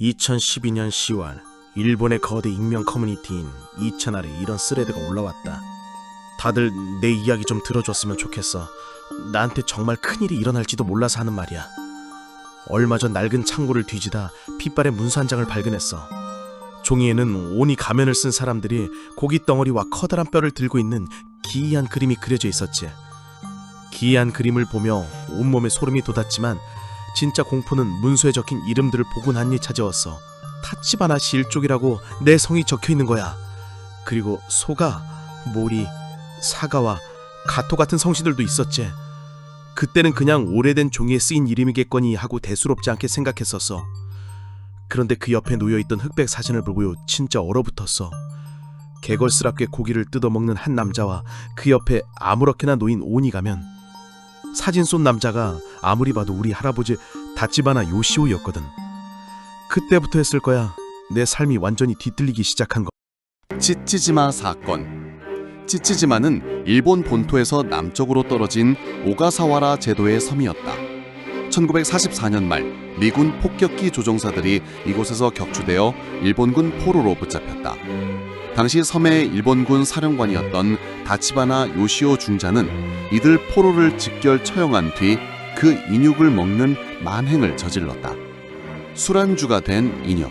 2012년 10월 일본의 거대 익명 커뮤니티인 2채널에 이런 스레드가 올라왔다. 다들 내 이야기 좀 들어줬으면 좋겠어. 나한테 정말 큰일이 일어날지도 몰라서 하는 말이야. 얼마 전 낡은 창고를 뒤지다 핏발의 문서 한 장을 발견했어. 종이에는 오니 가면을 쓴 사람들이 고기 덩어리와 커다란 뼈를 들고 있는 기이한 그림이 그려져 있었지. 기이한 그림을 보며 온몸에 소름이 돋았지만 진짜 공포는 문서에 적힌 이름들을 보고 나니 찾아왔어. 타치바나 시일족이라고 내 성이 적혀있는 거야. 그리고 소가, 모리, 사가와 가토 같은 성씨들도 있었지. 그때는 그냥 오래된 종이에 쓰인 이름이겠거니 하고 대수롭지 않게 생각했었어. 그런데 그 옆에 놓여있던 흑백 사진을 보고 진짜 얼어붙었어. 개걸스럽게 고기를 뜯어먹는 한 남자와 그 옆에 아무렇게나 놓인 오니 가면. 사진 쏜 남자가 아무리 봐도 우리 할아버지 다치바나 요시오였거든. 그때부터 했을 거야. 내 삶이 완전히 뒤틀리기 시작한 거. 치치지마 사건. 치치지마는 일본 본토에서 남쪽으로 떨어진 오가사와라 제도의 섬이었다. 1944년 말 미군 폭격기 조종사들이 이곳에서 격추되어 일본군 포로로 붙잡혔다. 당시 섬의 일본군 사령관이었던 다치바나 요시오 중자는 이들 포로를 직결 처형한 뒤 그 인육을 먹는 만행을 저질렀다. 술안주가 된 인형.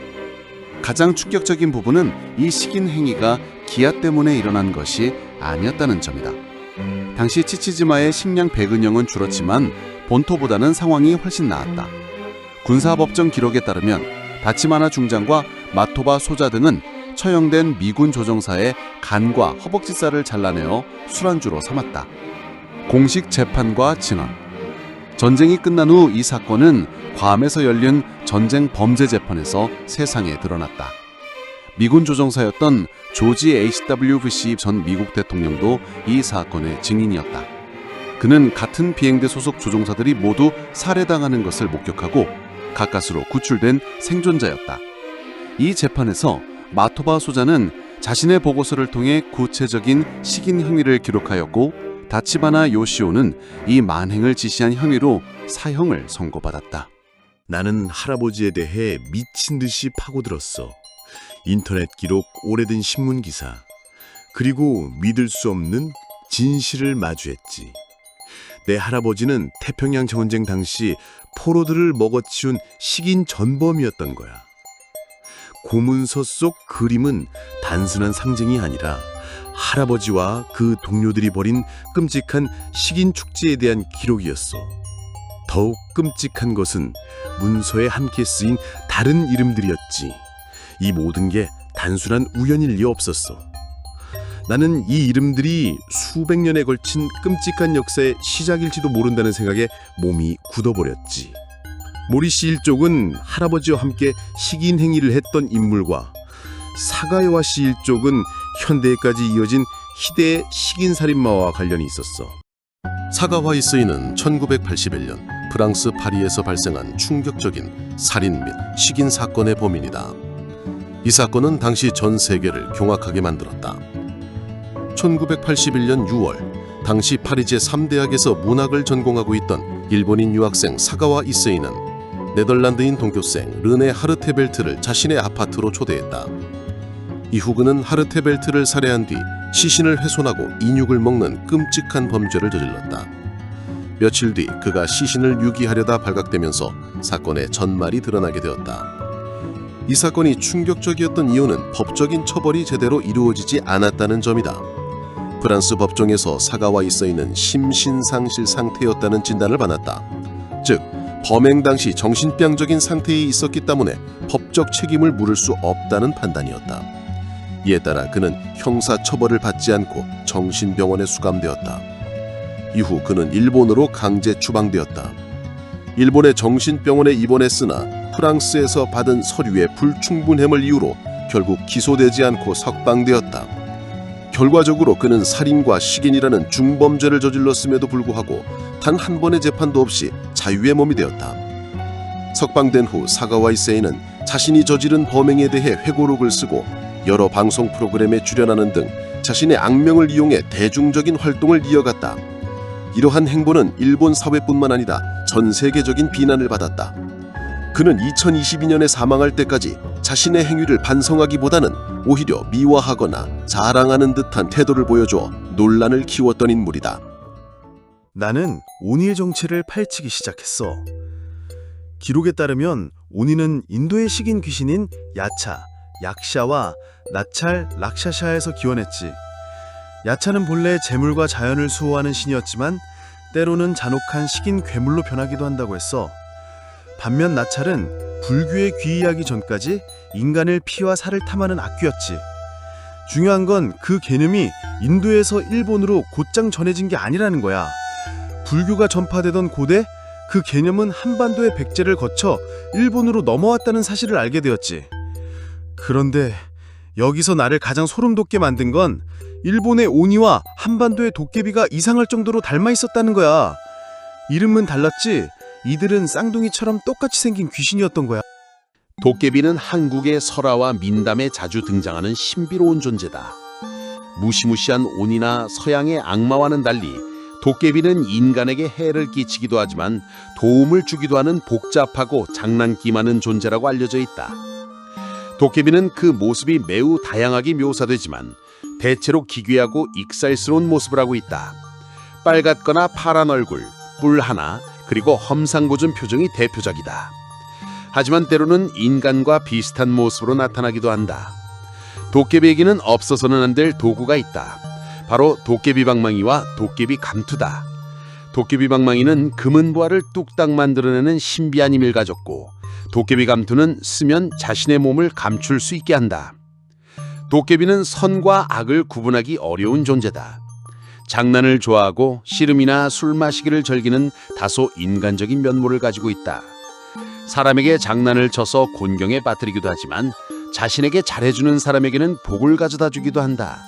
가장 충격적인 부분은 이 식인 행위가 기아 때문에 일어난 것이 아니었다는 점이다. 당시 치치지마의 식량 배근량은 줄었지만 본토보다는 상황이 훨씬 나았다. 군사법정 기록에 따르면 다치바나 중장과 마토바 소자 등은 처형된 미군 조종사의 간과 허벅지살을 잘라내어 술안주로 삼았다. 공식 재판과 증언. 전쟁이 끝난 후 이 사건은 괌에서 열린 전쟁 범죄 재판에서 세상에 드러났다. 미군 조종사였던 조지 H.W. 부시 전 미국 대통령도 이 사건의 증인이었다. 그는 같은 비행대 소속 조종사들이 모두 살해당하는 것을 목격하고 가까스로 구출된 생존자였다. 이 재판에서 마토바 소자는 자신의 보고서를 통해 구체적인 식인 행위를 기록하였고 다치바나 요시오는 이 만행을 지시한 혐의로 사형을 선고받았다. 나는 할아버지에 대해 미친 듯이 파고들었어. 인터넷 기록, 오래된 신문 기사, 그리고 믿을 수 없는 진실을 마주했지. 내 할아버지는 태평양 전쟁 당시 포로들을 먹어치운 식인 전범이었던 거야. 고문서 속 그림은 단순한 상징이 아니라 할아버지와 그 동료들이 벌인 끔찍한 식인 축제에 대한 기록이었어. 더욱 끔찍한 것은 문서에 함께 쓰인 다른 이름들이었지. 이 모든 게 단순한 우연일 리 없었어. 나는 이 이름들이 수백 년에 걸친 끔찍한 역사의 시작일지도 모른다는 생각에 몸이 굳어버렸지. 모리시 일족은 할아버지와 함께 식인 행위를 했던 인물과 사가요와 씨 일족은 현대까지 이어진 희대의 식인살인마와 관련이 있었어. 사가와 이스이는 1981년 프랑스 파리에서 발생한 충격적인 살인 및 식인 사건의 범인이다. 이 사건은 당시 전 세계를 경악하게 만들었다. 1981년 6월 당시 파리 제3대학에서 문학을 전공하고 있던 일본인 유학생 사가와 이스이는 네덜란드인 동교생 르네 하르테벨트를 자신의 아파트로 초대했다. 이후 그는 하르테벨트를 살해한 뒤 시신을 훼손하고 인육을 먹는 끔찍한 범죄를 저질렀다. 며칠 뒤 그가 시신을 유기하려다 발각되면서 사건의 전말이 드러나게 되었다. 이 사건이 충격적이었던 이유는 법적인 처벌이 제대로 이루어지지 않았다는 점이다. 프랑스 법정에서 사가와 이스이는 심신상실 상태였다는 진단을 받았다. 즉, 범행 당시 정신병적인 상태에 있었기 때문에 법적 책임을 물을 수 없다는 판단이었다. 이에 따라 그는 형사처벌을 받지 않고 정신병원에 수감되었다. 이후 그는 일본으로 강제 추방되었다. 일본의 정신병원에 입원했으나 프랑스에서 받은 서류의 불충분함을 이유로 결국 기소되지 않고 석방되었다. 결과적으로 그는 살인과 식인이라는 중범죄를 저질렀음에도 불구하고 단 한 번의 재판도 없이 자유의 몸이 되었다. 석방된 후 사가와 이세이는 자신이 저지른 범행에 대해 회고록을 쓰고 여러 방송 프로그램에 출연하는 등 자신의 악명을 이용해 대중적인 활동을 이어갔다. 이러한 행보는 일본 사회뿐만 아니라 전 세계적인 비난을 받았다. 그는 2022년에 사망할 때까지 자신의 행위를 반성하기보다는 오히려 미화하거나 자랑하는 듯한 태도를 보여줘 논란을 키웠던 인물이다. 나는 오니의 정체를 파헤치기 시작했어. 기록에 따르면 오니는 인도의 식인 귀신인 야차, 약샤와 나찰, 락샤샤에서 기원했지. 야차는 본래 재물과 자연을 수호하는 신이었지만 때로는 잔혹한 식인 괴물로 변하기도 한다고 했어. 반면 나찰은 불교에 귀의하기 전까지 인간을 피와 살을 탐하는 악귀였지. 중요한 건 그 개념이 인도에서 일본으로 곧장 전해진 게 아니라는 거야. 불교가 전파되던 고대 그 개념은 한반도의 백제를 거쳐 일본으로 넘어왔다는 사실을 알게 되었지. 그런데 여기서 나를 가장 소름 돋게 만든 건 일본의 오니와 한반도의 도깨비가 이상할 정도로 닮아 있었다는 거야. 이름은 달랐지 이들은 쌍둥이처럼 똑같이 생긴 귀신이었던 거야. 도깨비는 한국의 설화와 민담에 자주 등장하는 신비로운 존재다. 무시무시한 온이나 서양의 악마와는 달리 도깨비는 인간에게 해를 끼치기도 하지만 도움을 주기도 하는 복잡하고 장난기 많은 존재라고 알려져 있다. 도깨비는 그 모습이 매우 다양하게 묘사되지만 대체로 기괴하고 익살스러운 모습을 하고 있다. 빨갛거나 파란 얼굴, 뿔 하나, 그리고 험상궂은 표정이 대표적이다. 하지만 때로는 인간과 비슷한 모습으로 나타나기도 한다. 도깨비에게는 없어서는 안 될 도구가 있다. 바로 도깨비 방망이와 도깨비 감투다. 도깨비 방망이는 금은 보화를 뚝딱 만들어내는 신비한 힘을 가졌고 도깨비 감투는 쓰면 자신의 몸을 감출 수 있게 한다. 도깨비는 선과 악을 구분하기 어려운 존재다. 장난을 좋아하고 씨름이나 술 마시기를 즐기는 다소 인간적인 면모를 가지고 있다. 사람에게 장난을 쳐서 곤경에 빠뜨리기도 하지만 자신에게 잘해주는 사람에게는 복을 가져다 주기도 한다.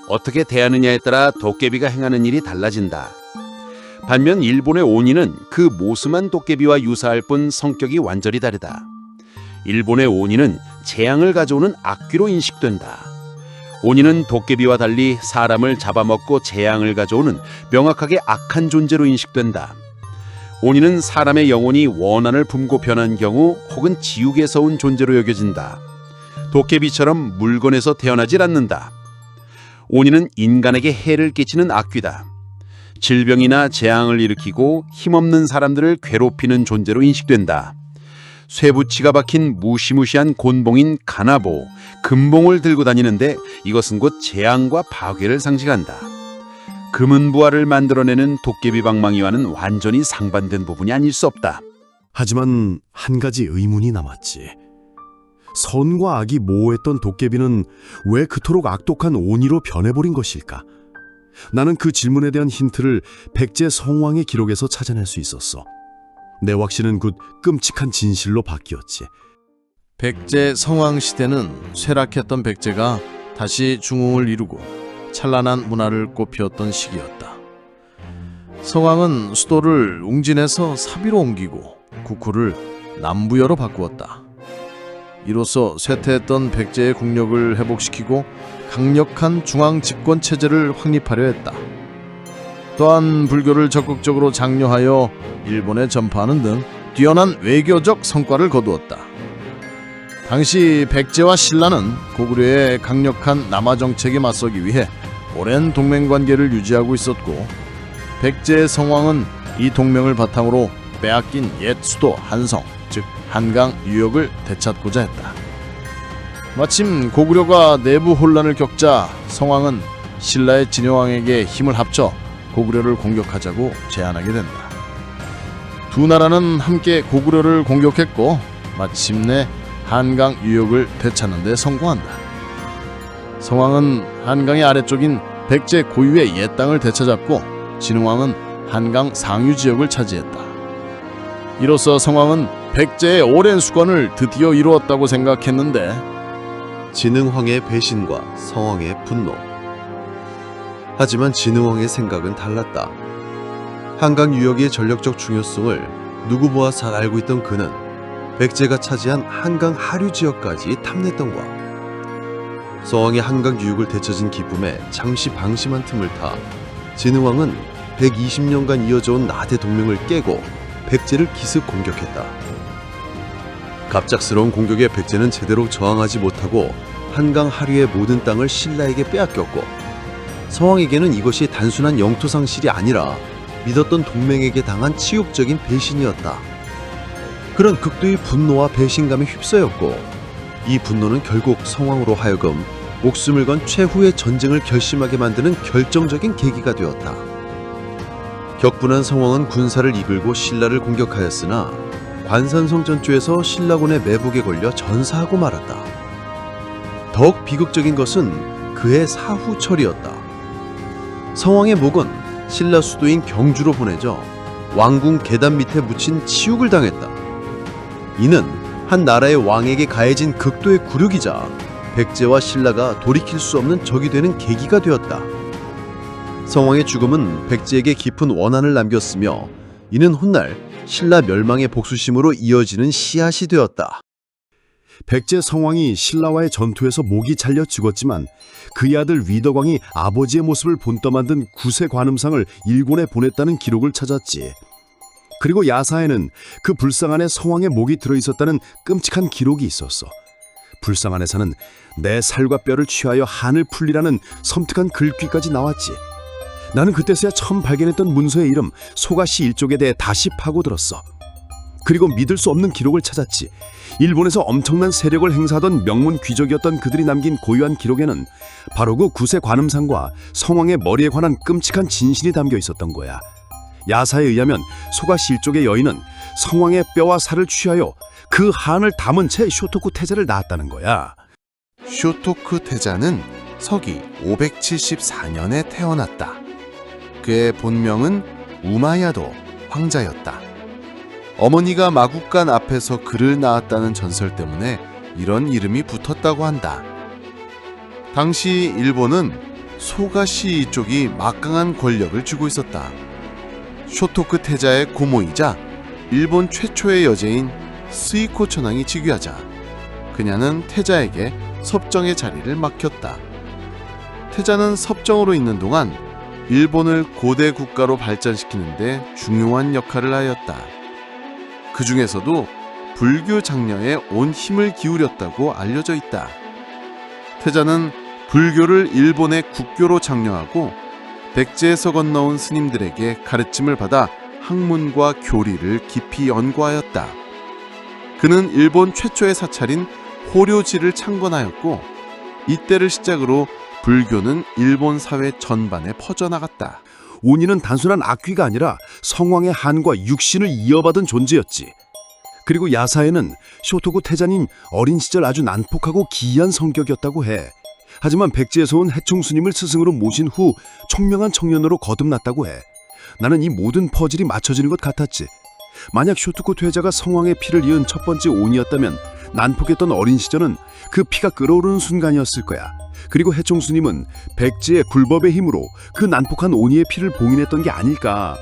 어떻게 대하느냐에 따라 도깨비가 행하는 일이 달라진다. 반면 일본의 오니는 그 모습만 도깨비와 유사할 뿐 성격이 완전히 다르다. 일본의 오니는 재앙을 가져오는 악귀로 인식된다. 오니는 도깨비와 달리 사람을 잡아먹고 재앙을 가져오는 명확하게 악한 존재로 인식된다. 오니는 사람의 영혼이 원한을 품고 변한 경우 혹은 지옥에서 온 존재로 여겨진다. 도깨비처럼 물건에서 태어나질 않는다. 오니는 인간에게 해를 끼치는 악귀다. 질병이나 재앙을 일으키고 힘없는 사람들을 괴롭히는 존재로 인식된다. 쇠붙이가 박힌 무시무시한 곤봉인 가나보, 금봉을 들고 다니는데 이것은 곧 재앙과 파괴를 상징한다. 금은 부화를 만들어내는 도깨비 방망이와는 완전히 상반된 부분이 아닐 수 없다. 하지만 한 가지 의문이 남았지. 선과 악이 모호했던 도깨비는 왜 그토록 악독한 오니로 변해버린 것일까? 나는 그 질문에 대한 힌트를 백제 성왕의 기록에서 찾아낼 수 있었어. 내 확신은 곧 끔찍한 진실로 바뀌었지. 백제 성왕 시대는 쇠락했던 백제가 다시 중흥을 이루고 찬란한 문화를 꽃피웠던 시기였다. 성왕은 수도를 웅진에서 사비로 옮기고 국호를 남부여로 바꾸었다. 이로써 쇠퇴했던 백제의 국력을 회복시키고 강력한 중앙 집권 체제를 확립하려 했다. 또한 불교를 적극적으로 장려하여 일본에 전파하는 등 뛰어난 외교적 성과를 거두었다. 당시 백제와 신라는 고구려의 강력한 남하 정책에 맞서기 위해 오랜 동맹관계를 유지하고 있었고 백제 성왕은 이 동맹을 바탕으로 빼앗긴 옛 수도 한성, 즉 한강 유역을 되찾고자 했다. 마침 고구려가 내부 혼란을 겪자 성왕은 신라의 진여왕에게 힘을 합쳐 고구려를 공격하자고 제안하게 된다. 두 나라는 함께 고구려를 공격했고 마침내 한강 유역을 되찾는 데 성공한다. 성왕은 한강의 아래쪽인 백제 고유의 옛 땅을 되찾았고 진흥왕은 한강 상류 지역을 차지했다. 이로써 성왕은 백제의 오랜 수건을 드디어 이루었다고 생각했는데 진흥왕의 배신과 성왕의 분노. 하지만 진흥왕의 생각은 달랐다. 한강 유역의 전력적 중요성을 누구보다 잘 알고 있던 그는 백제가 차지한 한강 하류 지역까지 탐냈던 거야. 성왕이 한강 유역을 되찾은 기쁨에 잠시 방심한 틈을 타 진흥왕은 120년간 이어져온 나대 동맹을 깨고 백제를 기습 공격했다. 갑작스러운 공격에 백제는 제대로 저항하지 못하고 한강 하류의 모든 땅을 신라에게 빼앗겼고, 성왕에게는 이것이 단순한 영토 상실이 아니라 믿었던 동맹에게 당한 치욕적인 배신이었다. 그런 극도의 분노와 배신감에 휩싸였고, 이 분노는 결국 성왕으로 하여금 목숨을 건 최후의 전쟁을 결심하게 만드는 결정적인 계기가 되었다. 격분한 성왕은 군사를 이끌고 신라를 공격하였으나 관산성 전투에서 신라군의 매복에 걸려 전사하고 말았다. 더욱 비극적인 것은 그의 사후 처리였다. 성왕의 목은 신라 수도인 경주로 보내져 왕궁 계단 밑에 묻힌 치욕을 당했다. 이는 한 나라의 왕에게 가해진 극도의 굴욕이자 백제와 신라가 돌이킬 수 없는 적이 되는 계기가 되었다. 성왕의 죽음은 백제에게 깊은 원한을 남겼으며, 이는 훗날 신라 멸망의 복수심으로 이어지는 씨앗이 되었다. 백제 성왕이 신라와의 전투에서 목이 잘려 죽었지만 그의 아들 위덕왕이 아버지의 모습을 본떠 만든 구세 관음상을 일본에 보냈다는 기록을 찾았지. 그리고 야사에는 그 불상 안에 성왕의 목이 들어있었다는 끔찍한 기록이 있었어. 불상 안에서는 내 살과 뼈를 취하여 한을 풀리라는 섬뜩한 글귀까지 나왔지. 나는 그때서야 처음 발견했던 문서의 이름 소가시 일족에 대해 다시 파고들었어. 그리고 믿을 수 없는 기록을 찾았지. 일본에서 엄청난 세력을 행사하던 명문 귀족이었던 그들이 남긴 고유한 기록에는 바로 그 구세 관음상과 성왕의 머리에 관한 끔찍한 진실이 담겨 있었던 거야. 야사에 의하면 소가시 일족의 여인은 성왕의 뼈와 살을 취하여 그 한을 담은 채 쇼토쿠 태자를 낳았다는 거야. 쇼토쿠 태자는 서기 574년에 태어났다. 그의 본명은 우마야도 황자였다. 어머니가 마국간 앞에서 그를 낳았다는 전설 때문에 이런 이름이 붙었다고 한다. 당시 일본은 소가시 쪽이 막강한 권력을 쥐고 있었다. 쇼토쿠 태자의 고모이자 일본 최초의 여제인 스이코 천황이 즉위하자 그녀는 태자에게 섭정의 자리를 맡겼다. 태자는 섭정으로 있는 동안 일본을 고대 국가로 발전시키는 데 중요한 역할을 하였다. 그 중에서도 불교 장려에 온 힘을 기울였다고 알려져 있다. 태자는 불교를 일본의 국교로 장려하고 백제에서 건너온 스님들에게 가르침을 받아 학문과 교리를 깊이 연구하였다. 그는 일본 최초의 사찰인 호료지를 창건하였고, 이때를 시작으로 불교는 일본 사회 전반에 퍼져나갔다. 오니는 단순한 악귀가 아니라 성왕의 한과 육신을 이어받은 존재였지. 그리고 야사에는 쇼토쿠 태자는 어린 시절 아주 난폭하고 기이한 성격이었다고 해. 하지만 백제에서 온 해충스님을 스승으로 모신 후 총명한 청년으로 거듭났다고 해. 나는 이 모든 퍼즐이 맞춰지는 것 같았지. 만약 쇼토쿠 태자가 성왕의 피를 이은 첫 번째 오니였다면 난폭했던 어린 시절은 그 피가 끓어오르는 순간이었을 거야. 그리고 해총스님은 백제의 굴법의 힘으로 그 난폭한 오니의 피를 봉인했던 게 아닐까.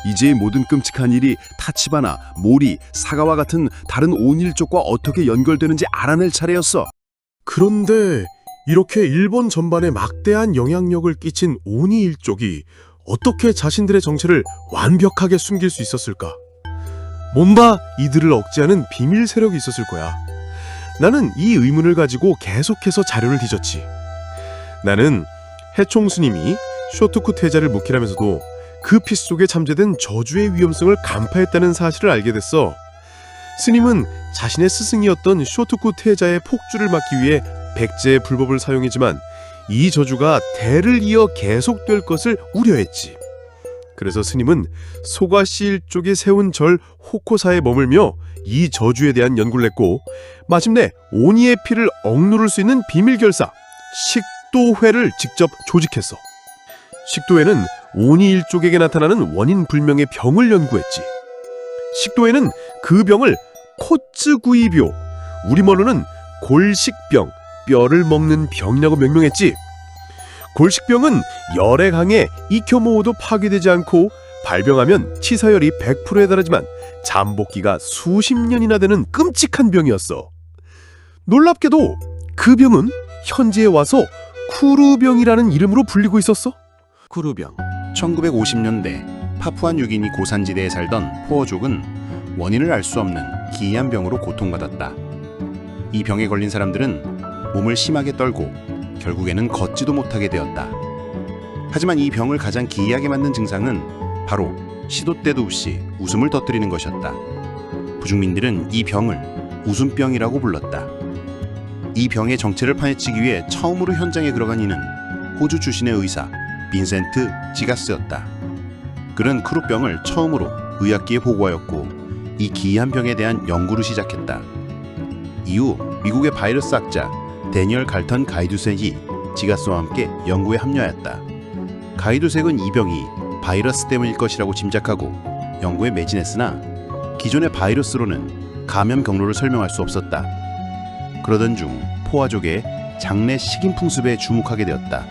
이제의 모든 끔찍한 일이 타치바나, 모리, 사가와 같은 다른 오니일족과 어떻게 연결되는지 알아낼 차례였어. 그런데 이렇게 일본 전반에 막대한 영향력을 끼친 오니 일족이 어떻게 자신들의 정체를 완벽하게 숨길 수 있었을까? 뭔가 이들을 억제하는 비밀 세력이 있었을 거야. 나는 이 의문을 가지고 계속해서 자료를 뒤졌지. 나는 해총 스님이 쇼토쿠 태자를 묵힐하면서도 그 피 속에 잠재된 저주의 위험성을 간파했다는 사실을 알게 됐어. 스님은 자신의 스승이었던 쇼토쿠 태자의 폭주를 막기 위해 백제의 불법을 사용했지만 이 저주가 대를 이어 계속될 것을 우려했지. 그래서 스님은 소가시 일족이 세운 절 호코사에 머물며 이 저주에 대한 연구를 했고, 마침내 오니의 피를 억누를 수 있는 비밀 결사 식도회를 직접 조직했어. 식도회는 오니 일족에게 나타나는 원인 불명의 병을 연구했지. 식도회는 그 병을 코츠구이병, 우리말로는 골식병, 뼈를 먹는 병이라고 명명했지. 골식병은 열에 강해 익혀모어도 파괴되지 않고 발병하면 치사율이 100%에 달하지만 잠복기가 수십 년이나 되는 끔찍한 병이었어. 놀랍게도 그 병은 현지에 와서 쿠루병이라는 이름으로 불리고 있었어. 쿠루병. 1950년대 파푸아 뉴기니 고산지대에 살던 포어족은 원인을 알 수 없는 기이한 병으로 고통받았다. 이 병에 걸린 사람들은 몸을 심하게 떨고 결국에는 걷지도 못하게 되었다. 하지만 이 병을 가장 기이하게 만든 증상은 바로 시도 때도 없이 웃음을 터뜨리는 것이었다. 부중민들은 이 병을 웃음병이라고 불렀다. 이 병의 정체를 파헤치기 위해 처음으로 현장에 들어간 이는 호주 출신의 의사 빈센트 지가스였다. 그는 크루병을 처음으로 의학기에 보고하였고 이 기이한 병에 대한 연구를 시작했다. 이후 미국의 바이러스 학자 데니얼 갈턴 가이두색이 지가스와 함께 연구에 합류하였다. 가이두색은 이 병이 바이러스 때문일 것이라고 짐작하고 연구에 매진했으나 기존의 바이러스로는 감염 경로를 설명할 수 없었다. 그러던 중 포화족의 장례 식인풍습에 주목하게 되었다.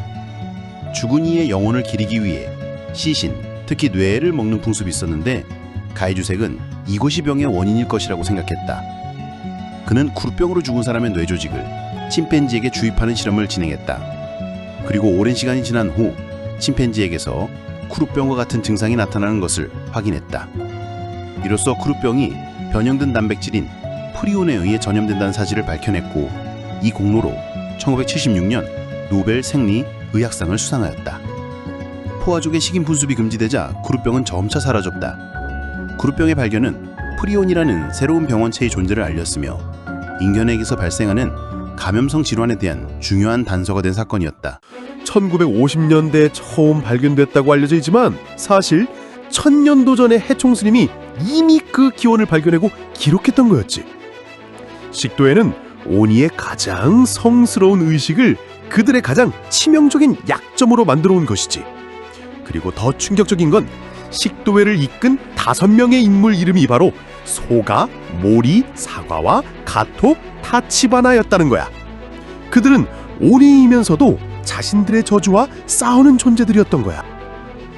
죽은 이의 영혼을 기리기 위해 시신, 특히 뇌를 먹는 풍습이 있었는데 가이두색은 이것이 병의 원인일 것이라고 생각했다. 그는 쿠르병으로 죽은 사람의 뇌조직을 침팬지에게 주입하는 실험을 진행했다. 그리고 오랜 시간이 지난 후 침팬지에게서 쿠르병과 같은 증상이 나타나는 것을 확인했다. 이로써 쿠르병이 변형된 단백질인 프리온에 의해 전염된다는 사실을 밝혀냈고 이 공로로 1976년 노벨 생리 의학상을 수상하였다. 포화족의 식인분습이 금지되자 쿠르병은 점차 사라졌다. 쿠르병의 발견은 프리온이라는 새로운 병원체의 존재를 알렸으며 인견에게서 발생하는 감염성 질환에 대한 중요한 단서가 된 사건이었다. 1950년대에 처음 발견됐다고 알려져 있지만 사실 1000년도 전에 해총스님이 이미 그 기원을 발견하고 기록했던 거였지. 식도에는 오니의 가장 성스러운 의식을 그들의 가장 치명적인 약점으로 만들어 온 것이지. 그리고 더 충격적인 건 식도회를 이끈 5명의 인물 이름이 바로 소가, 모리, 사과와 가토, 타치바나였다는 거야. 그들은 오니이면서도 자신들의 저주와 싸우는 존재들이었던 거야.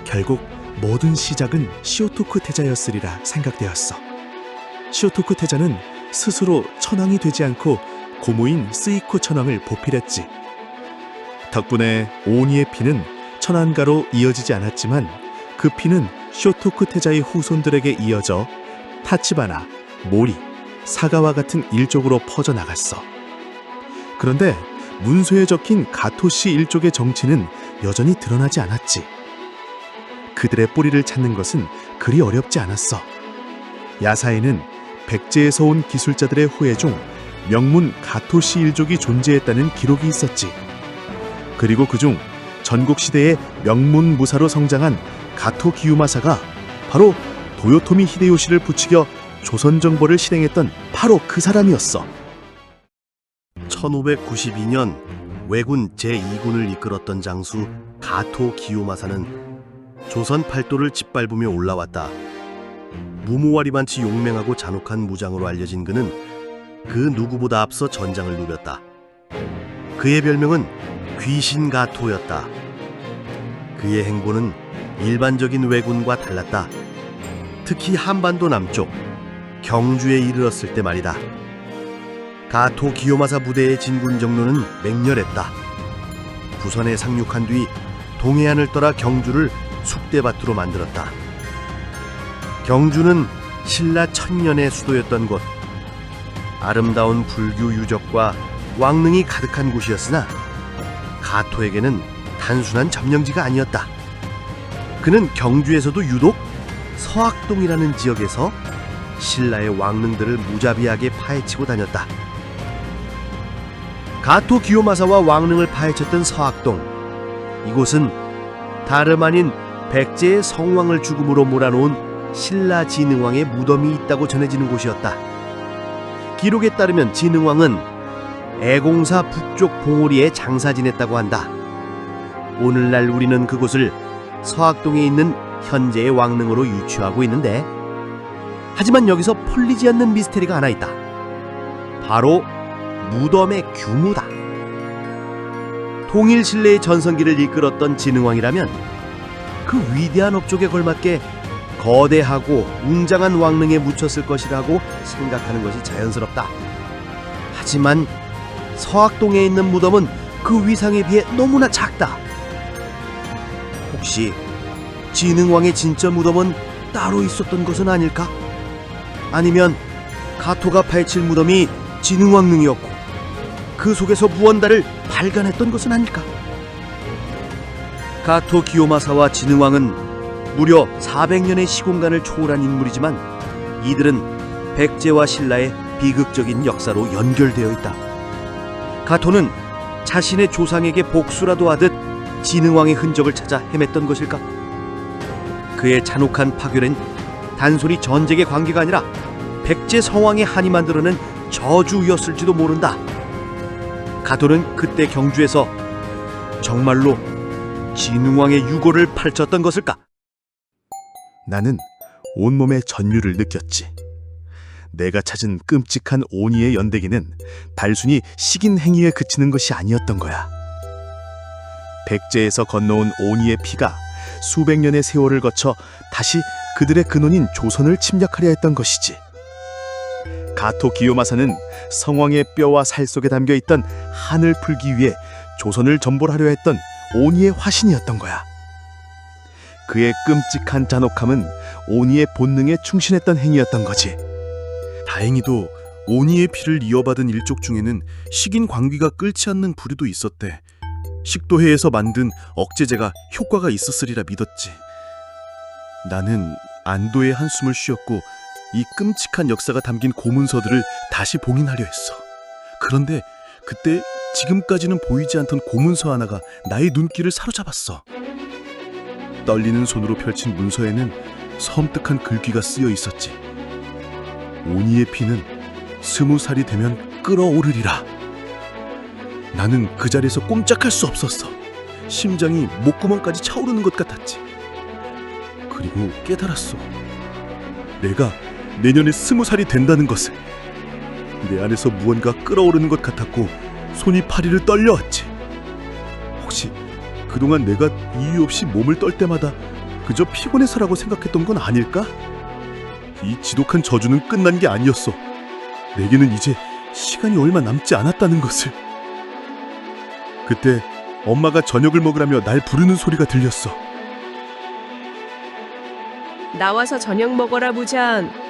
결국 모든 시작은 시오토쿠 태자였으리라 생각되었어. 시오토쿠 태자는 스스로 천황이 되지 않고 고모인 스이코 천황을 보필했지. 덕분에 오니의 피는 천안가로 이어지지 않았지만 그 피는 쇼토쿠 태자의 후손들에게 이어져 타치바나, 모리, 사가와 같은 일족으로 퍼져나갔어. 그런데 문서에 적힌 가토시 일족의 정치는 여전히 드러나지 않았지. 그들의 뿌리를 찾는 것은 그리 어렵지 않았어. 야사에는 백제에서 온 기술자들의 후예 중 명문 가토시 일족이 존재했다는 기록이 있었지. 그리고 그중 전국시대의 명문 무사로 성장한 가토 기유마사가 바로 도요토미 히데요시를 부추겨 조선 정벌을 실행했던 바로 그 사람이었어. 1592년 왜군 제2군을 이끌었던 장수 가토 기요마사는 조선 팔도를 짓밟으며 올라왔다. 무모와리반치 용맹하고 잔혹한 무장으로 알려진 그는 그 누구보다 앞서 전장을 누볐다. 그의 별명은 귀신 가토였다. 그의 행보는 일반적인 왜군과 달랐다. 특히 한반도 남쪽 경주에 이르렀을 때 말이다. 가토 기요마사 부대의 진군 정로는 맹렬했다. 부선에 상륙한 뒤 동해안을 떠나 경주를 숙대밭으로 만들었다. 경주는 신라 천년의 수도였던 곳. 아름다운 불교 유적과 왕릉이 가득한 곳이었으나 가토에게는 단순한 점령지가 아니었다. 그는 경주에서도 유독 서학동이라는 지역에서 신라의 왕릉들을 무자비하게 파헤치고 다녔다. 가토 기요마사와 왕릉을 파헤쳤던 서학동. 이곳은 다름 아닌 백제의 성왕을 죽음으로 몰아놓은 신라 진흥왕의 무덤이 있다고 전해지는 곳이었다. 기록에 따르면 진흥왕은 애공사 북쪽 봉오리에 장사 지냈다고 한다. 오늘날 우리는 그곳을 서학동에 있는 현재의 왕릉으로 유추하고 있는데, 하지만 여기서 풀리지 않는 미스테리가 하나 있다. 바로 무덤의 규모다. 통일신라의 전성기를 이끌었던 진흥왕이라면 그 위대한 업적에 걸맞게 거대하고 웅장한 왕릉에 묻혔을 것이라고 생각하는 것이 자연스럽다. 하지만 서학동에 있는 무덤은 그 위상에 비해 너무나 작다. 혹시 진흥왕의 진짜 무덤은 따로 있었던 것은 아닐까? 아니면 가토가 파헤칠 무덤이 진흥왕릉이었고 그 속에서 무언가를 발견했던 것은 아닐까? 가토 기요마사와 진흥왕은 무려 400년의 시공간을 초월한 인물이지만 이들은 백제와 신라의 비극적인 역사로 연결되어 있다. 가토는 자신의 조상에게 복수라도 하듯 진흥왕의 흔적을 찾아 헤맸던 것일까? 그의 잔혹한 파괴는 단순히 전쟁의 관계가 아니라 백제 성왕의 한이 만들어낸 저주였을지도 모른다. 가토는 그때 경주에서 정말로 진흥왕의 유고를 펼쳤던 것일까? 나는 온몸에 전율을 느꼈지. 내가 찾은 끔찍한 오니의 연대기는 단순히 식인 행위에 그치는 것이 아니었던 거야. 백제에서 건너온 오니의 피가 수백 년의 세월을 거쳐 다시 그들의 근원인 조선을 침략하려 했던 것이지. 가토 기요마사는 성왕의 뼈와 살 속에 담겨 있던 한을 풀기 위해 조선을 전복하려 했던 오니의 화신이었던 거야. 그의 끔찍한 잔혹함은 오니의 본능에 충실했던 행위였던 거지. 다행히도 오니의 피를 이어받은 일족 중에는 식인 광귀가 끓지 않는 부류도 있었대. 식도해에서 만든 억제제가 효과가 있었으리라 믿었지. 나는 안도의 한숨을 쉬었고 이 끔찍한 역사가 담긴 고문서들을 다시 봉인하려 했어. 그런데 그때 지금까지는 보이지 않던 고문서 하나가 나의 눈길을 사로잡았어. 떨리는 손으로 펼친 문서에는 섬뜩한 글귀가 쓰여 있었지. 오니의 피는 20살이 되면 끓어오르리라. 나는 그 자리에서 꼼짝할 수 없었어. 심장이 목구멍까지 차오르는 것 같았지. 그리고 깨달았어. 내가 내년에 20살이 된다는 것을. 내 안에서 무언가 끓어오르는 것 같았고 손이 파리를 떨려왔지. 혹시 그동안 내가 이유 없이 몸을 떨 때마다 그저 피곤해서라고 생각했던 건 아닐까? 이 지독한 저주는 끝난 게 아니었어. 내게는 이제 시간이 얼마 남지 않았다는 것을. 그때 엄마가 저녁을 먹으라며 날 부르는 소리가 들렸어. 나와서 저녁 먹어라 무장.